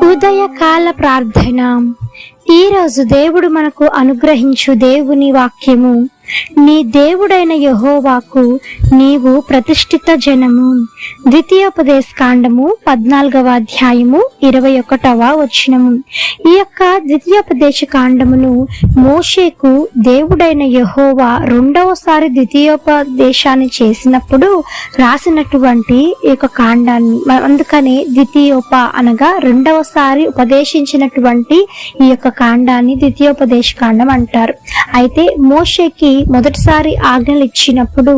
ఉదయకాల ప్రార్థన. ఈరోజు దేవుడు మనకు అనుగ్రహించు దేవుని వాక్యము. నీ దేవుడైన యెహోవాకు నీవు ప్రతిష్ఠిత జనము. ద్వితీయోపదేశకాండము 14వ అధ్యాయము 21వ వచనము. ఈ యొక్క ద్వితీయోపదేశకాండమును మోషేకు దేవుడైన యెహోవా రెండవసారి ద్వితీయోపదేశాన్ని చేసినప్పుడు రాసినటువంటి ఈ యొక్క కాండాన్ని, అందుకనే ద్వితీయోప అనగా రెండవసారి ఉపదేశించినటువంటి ఈ యొక్క కాండాన్ని ద్వితీయోపదేశకాండం అంటారు. అయితే మోషేకి మొదటిసారి ఆజ్ఞలు ఇచ్చినప్పుడు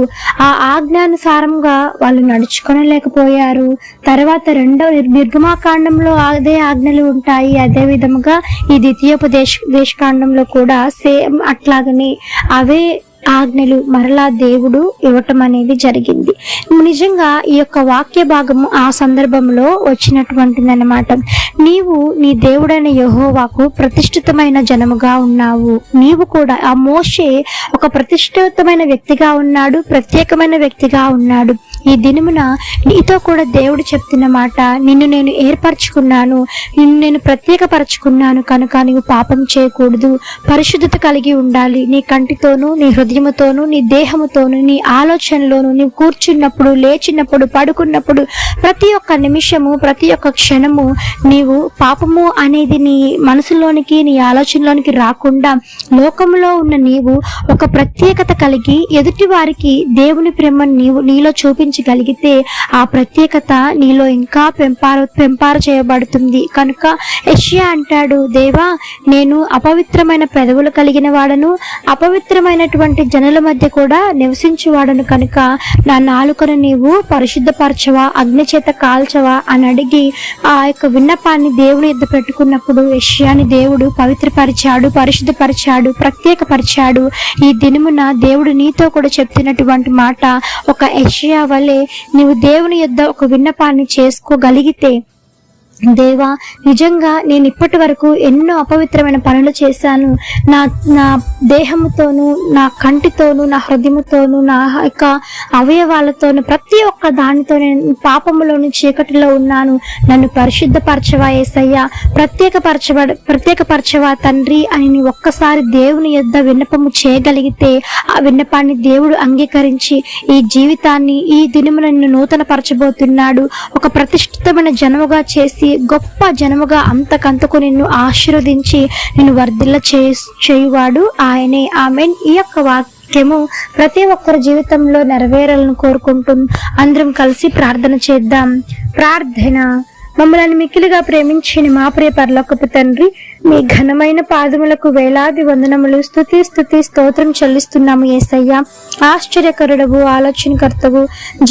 ఆ ఆజ్ఞానుసారంగా వాళ్ళు నడుచుకొనలేకపోయారు. తర్వాత రెండవ నిర్గమాకాండంలో అదే ఆజ్ఞలు ఉంటాయి. అదే విధముగా ఈ ద్వితీయోపదేశకాండంలో కూడా సేమ్ అట్లాగనే అవే ఆజ్ఞలు మరలా దేవుడు ఇవ్వటం అనేది జరిగింది. నిజంగా ఈ యొక్క వాక్య భాగము ఆ సందర్భంలో వచ్చినటువంటిది అన్నమాట. నీవు నీ దేవుడైన యెహోవాకు ప్రతిష్ఠితమైన జనముగా ఉన్నావు. నీవు కూడా, ఆ మోషే ఒక ప్రతిష్ఠితమైన వ్యక్తిగా ఉన్నాడు, ప్రత్యేకమైన వ్యక్తిగా ఉన్నాడు. ఈ దినమున నీతో కూడా దేవుడు చెప్తున్న మాట, నిన్ను నేను ఏర్పరచుకున్నాను, నిన్ను నేను ప్రత్యేకపరచుకున్నాను కనుక నీవు పాపం చేయకూడదు, పరిశుద్ధత కలిగి ఉండాలి. నీ కంటితోనూ, నీ హృదయముతోనూ, నీ దేహముతోనూ, నీ ఆలోచనలోనూ, నీవు కూర్చున్నప్పుడు, లేచినప్పుడు, పడుకున్నప్పుడు, ప్రతి ఒక్క నిమిషము, ప్రతి ఒక్క క్షణము నీవు పాపము అనేది నీ మనసులోనికి, నీ ఆలోచనలోనికి రాకుండా లోకంలో ఉన్న నీవు ఒక ప్రత్యేకత కలిగి ఎదుటి వారికి దేవుని ప్రేమను నీలో చూపించగలిగితే ఆ ప్రత్యేకత నీలో ఇంకా పెంపారు చేయబడుతుంది. కనుక యెషయా అంటాడు, దేవా నేను అపవిత్రమైన పెదవులు కలిగిన వాడను, అపవిత్రమైనటువంటి జనుల మధ్య కూడా నివసించేవాడను కనుక నా నాలుకను నీవు పరిశుద్ధపరచవా, అగ్ని చేత కాల్చవా అని అడిగి ఆ యొక్క విన్నపాన్ని దేవుని ఎద్ద పెట్టుకున్నప్పుడు యెషయాని దేవుడు పవిత్రపరిచాడు, పరిశుద్ధపరిచాడు, ప్రత్యేకపరిచాడు. ఈ దినమున దేవుడు నీతో కూడా చెప్తున్నటువంటి మాట, ఒక యెషయా వలె నీవు దేవుని యొద్ద ఒక విన్నపాన్ని చేసుకోగలిగితే, దేవా నిజంగా నేను ఇప్పటి వరకు ఎన్నో అపవిత్రమైన పనులు చేశాను, నా దేహముతోనూ, నా కంటితోనూ, నా హృదయముతోనూ, నా యొక్క అవయవాలతోనూ, ప్రతి ఒక్క దానితో నేను పాపములోని చీకటిలో ఉన్నాను. నన్ను పరిశుద్ధపరచవా యేసయ్యా, ప్రత్యేకపరచవా తండ్రి అని నీ ఒక్కసారి దేవుని యొద్ద విన్నపము చేయగలిగితే ఆ విన్నపాన్ని దేవుడు అంగీకరించి ఈ జీవితాన్ని, ఈ దినమున నిన్ను నూతన పరచబోతున్నాడు. ఒక ప్రతిష్ఠితమైన జనముగా చేసి గొప్ప జనముగా అంతకంతకు నిన్ను ఆశీర్వదించి నిన్ను వర్ధిల్ల చేయువాడు ఆయనే. ఆమేన్. ఈ యొక్క వాక్యము ప్రతి ఒక్కరి జీవితంలో నెరవేరాలని కోరుకుంటూ అందరం కలిసి ప్రార్థన చేద్దాం. ప్రార్థన. మమ్మల్ని మిక్కిలిగా ప్రేమించిన మా ప్రియ పరలోకపు తండ్రి, మీ ఘనమైన పాదములకు వేలాది వందనములు, స్తుతి స్తోత్రం చెల్లిస్తున్నాము యేసయ్య. ఆశ్చర్యకరుడవు, ఆలోచనకర్తవు,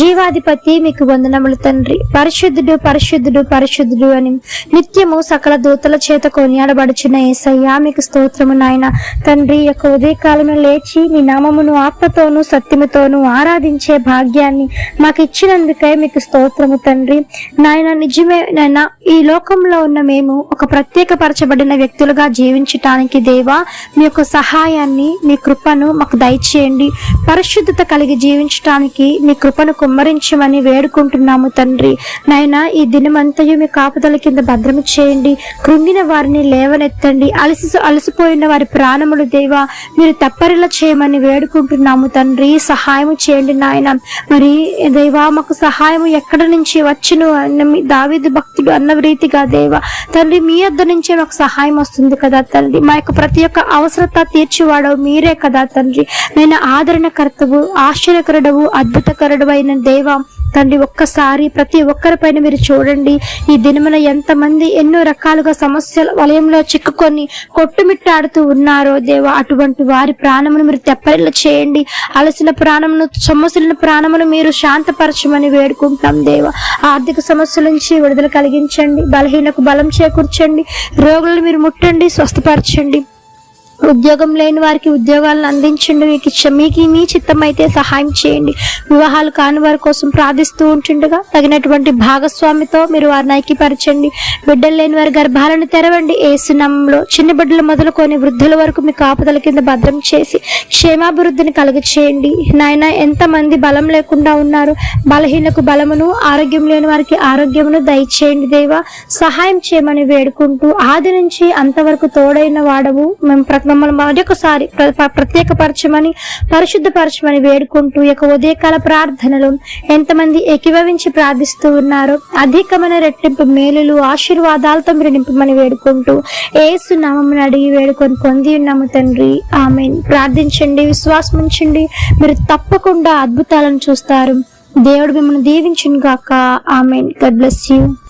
జీవాధిపతి మీకు వందనములు తండ్రి. పరిశుద్ధుడు పరిశుద్ధుడు పరిశుద్ధుడు అని నిత్యము సకల దూతల చేత కొనియాడబడుచున్న యేసయ్య మీకు స్తోత్రము నాయన. తండ్రి, యొక్క ఉదయకాలము లేచి నీ నామమును ఆత్మతోనూ సత్యముతోనూ ఆరాధించే భాగ్యాన్ని మాకు ఇచ్చినందుకై మీకు స్తోత్రము తండ్రి. నాయన నిజమే నాయన, ఈ లోకంలో ఉన్న మేము ఒక ప్రత్యేకపరచబడిన వ్యక్తులుగా జీవించటానికి దేవా మీ యొక్క సహాయాన్ని, మీ కృపను మాకు దయచేయండి. పరిశుద్ధత కలిగి జీవించటానికి మీ కృపను కుమ్మరించమని వేడుకుంటున్నాము తండ్రి. నాయనా, ఈ దినమంతయు మీ కాపుదల కింద భద్రము చేయండి. కృంగిన వారిని లేవనెత్తండి. అలసిపోయిన వారి ప్రాణములు దేవా మీరు తప్పరిలా చేయమని వేడుకుంటున్నాము తండ్రి. సహాయము చేయండి నాయన. మరి దేవా మాకు సహాయము ఎక్కడి నుంచి వచ్చును అన్న దావీదు భక్తుడు అన్న రీతిగా దేవా తండ్రి మీ యొద్ద నుంచే మాకు సహాయం వస్తుంది కదా తండ్రి. మా యొక్క ప్రతి ఒక్క అవసరత తీర్చివాడవు మీరే కదా తండ్రి. నేను ఆదరణకర్తవు, ఆశ్చర్యకరుడవు, అద్భుతకరుడు అయిన దేవా తండ్రి, ఒక్కసారి ప్రతి ఒక్కరిపైన మీరు చూడండి. ఈ దినమున ఎంతమంది ఎన్నో రకాలుగా సమస్యల వలయంలో చిక్కుకొని కొట్టుమిట్టాడుతూ ఉన్నారో దేవా, అటువంటి వారి ప్రాణమును మీరు తెప్పరిల్ల చేయండి. అలసిన ప్రాణమును, సమస్యల ప్రాణమును మీరు శాంతపరచమని వేడుకుంటాం దేవా. ఆర్థిక సమస్యల నుంచి విడుదల కలిగించండి. బలహీనకు బలం చేకూర్చండి. రోగులను మీరు ముట్టండి, స్వస్థపరచండి. ఉద్యోగం లేని వారికి ఉద్యోగాలను అందించండి. మీకు మీ చిత్తం అయితే సహాయం చేయండి. వివాహాలు కాని వారి కోసం ప్రార్థిస్తూ ఉంటుండగా తగినటువంటి భాగస్వామితో మీరు వారిని ఐక్యపరచండి. బిడ్డలు లేని వారి గర్భాలను తెరవండి. యేసు నామములో చిన్న బిడ్డలు మొదలుకొని వృద్ధుల వరకు మీ కాపుదల కింద భద్రం చేసి క్షేమాభివృద్ధిని కలుగచేయండి. నాయన, ఎంతమంది బలం లేకుండా ఉన్నారు, బలహీనకు బలమును, ఆరోగ్యం లేని వారికి ఆరోగ్యమును దయచేయండి. దేవా, సహాయం చేయమని వేడుకుంటూ ఆది నుంచి అంతవరకు తోడైన వాడవు. మమ్మల్ని మరొకసారి ప్రత్యేకపరచమని, పరిశుద్ధపరచమని వేడుకుంటూ ఈ యొక్క ఉదయకాల ప్రార్థనలు ఎంతమంది ఏకీభవించి ప్రార్థిస్తూ ఉన్నారో అధికమైన రెట్టింపు మేలులు, ఆశీర్వాదాలతో మీరు నింపమని వేడుకుంటూ యేసు నామమున అడిగి వేడుకొని పొంది ఉన్నాము తండ్రి. ఆమేన్. ప్రార్థించండి, విశ్వాసం ఉంచండి, మీరు తప్పకుండా అద్భుతాలను చూస్తారు. దేవుడు మిమ్మల్ని దీవించును గాక. ఆమేన్. God bless you.